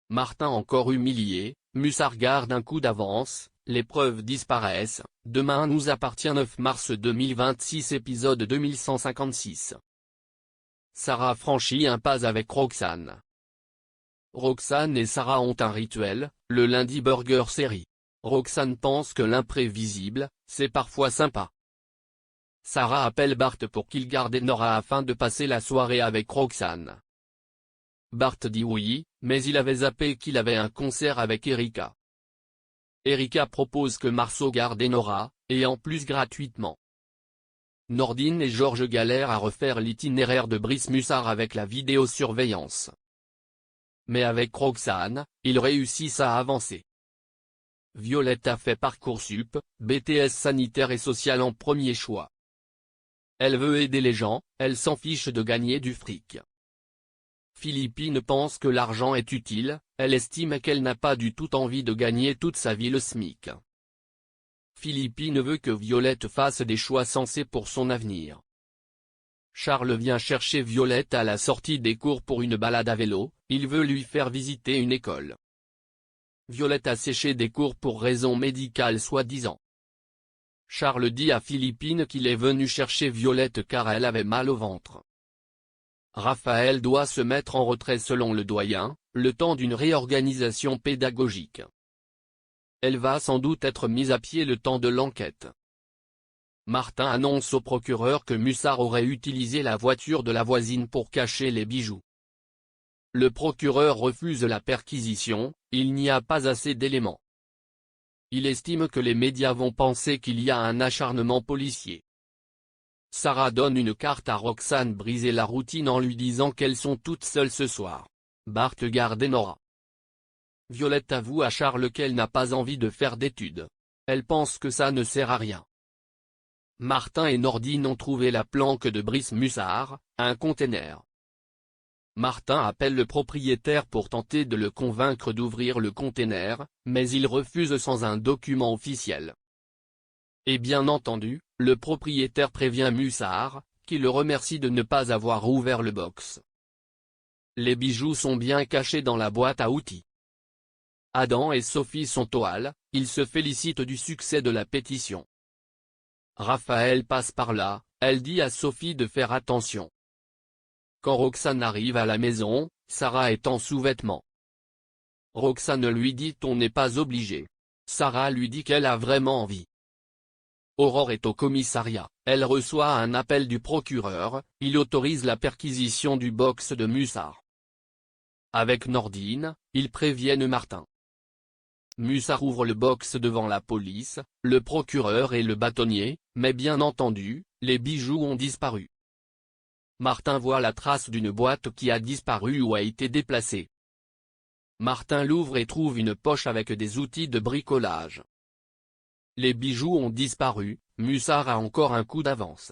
Martin encore humilié, Mussard garde un coup d'avance, les preuves disparaissent, demain nous appartient 9 mars 2026 épisode 2156. Sarah franchit un pas avec Roxane. Roxane et Sarah ont un rituel, le lundi burger série. Roxane pense que l'imprévisible, c'est parfois sympa. Sarah appelle Bart pour qu'il garde Nora afin de passer la soirée avec Roxane. Bart dit oui, mais il avait zappé qu'il avait un concert avec Erika. Erika propose que Marceau garde Nora, et en plus gratuitement. Nordine et Georges galèrent à refaire l'itinéraire de Brice Mussard avec la vidéosurveillance. Mais avec Roxane, ils réussissent à avancer. Violette a fait Parcoursup, BTS sanitaire et social en premier choix. Elle veut aider les gens, elle s'en fiche de gagner du fric. Philippine pense que l'argent est utile, elle estime qu'elle n'a pas du tout envie de gagner toute sa vie le SMIC. Philippine veut que Violette fasse des choix sensés pour son avenir. Charles vient chercher Violette à la sortie des cours pour une balade à vélo, il veut lui faire visiter une école. Violette a séché des cours pour raisons médicales soi-disant. Charles dit à Philippine qu'il est venu chercher Violette car elle avait mal au ventre. Raphaël doit se mettre en retrait selon le doyen, le temps d'une réorganisation pédagogique. Elle va sans doute être mise à pied le temps de l'enquête. Martin annonce au procureur que Mussard aurait utilisé la voiture de la voisine pour cacher les bijoux. Le procureur refuse la perquisition, il n'y a pas assez d'éléments. Il estime que les médias vont penser qu'il y a un acharnement policier. Sarah donne une carte à Roxane briser la routine en lui disant qu'elles sont toutes seules ce soir. Bart garde Nora. Violette avoue à Charles qu'elle n'a pas envie de faire d'études. Elle pense que ça ne sert à rien. Martin et Nordine ont trouvé la planque de Brice Mussard, un container. Martin appelle le propriétaire pour tenter de le convaincre d'ouvrir le container, mais il refuse sans un document officiel. Et bien entendu, le propriétaire prévient Mussard, qui le remercie de ne pas avoir ouvert le box. Les bijoux sont bien cachés dans la boîte à outils. Adam et Sophie sont au hall, ils se félicitent du succès de la pétition. Raphaël passe par là, elle dit à Sophie de faire attention. Quand Roxane arrive à la maison, Sarah est en sous-vêtements. Roxane lui dit on n'est pas obligé. Sarah lui dit qu'elle a vraiment envie. Aurore est au commissariat, elle reçoit un appel du procureur, il autorise la perquisition du box de Mussard. Avec Nordine, ils préviennent Martin. Mussard ouvre le box devant la police, le procureur et le bâtonnier, mais bien entendu, les bijoux ont disparu. Martin voit la trace d'une boîte qui a disparu ou a été déplacée. Martin l'ouvre et trouve une poche avec des outils de bricolage. Les bijoux ont disparu, Mussard a encore un coup d'avance.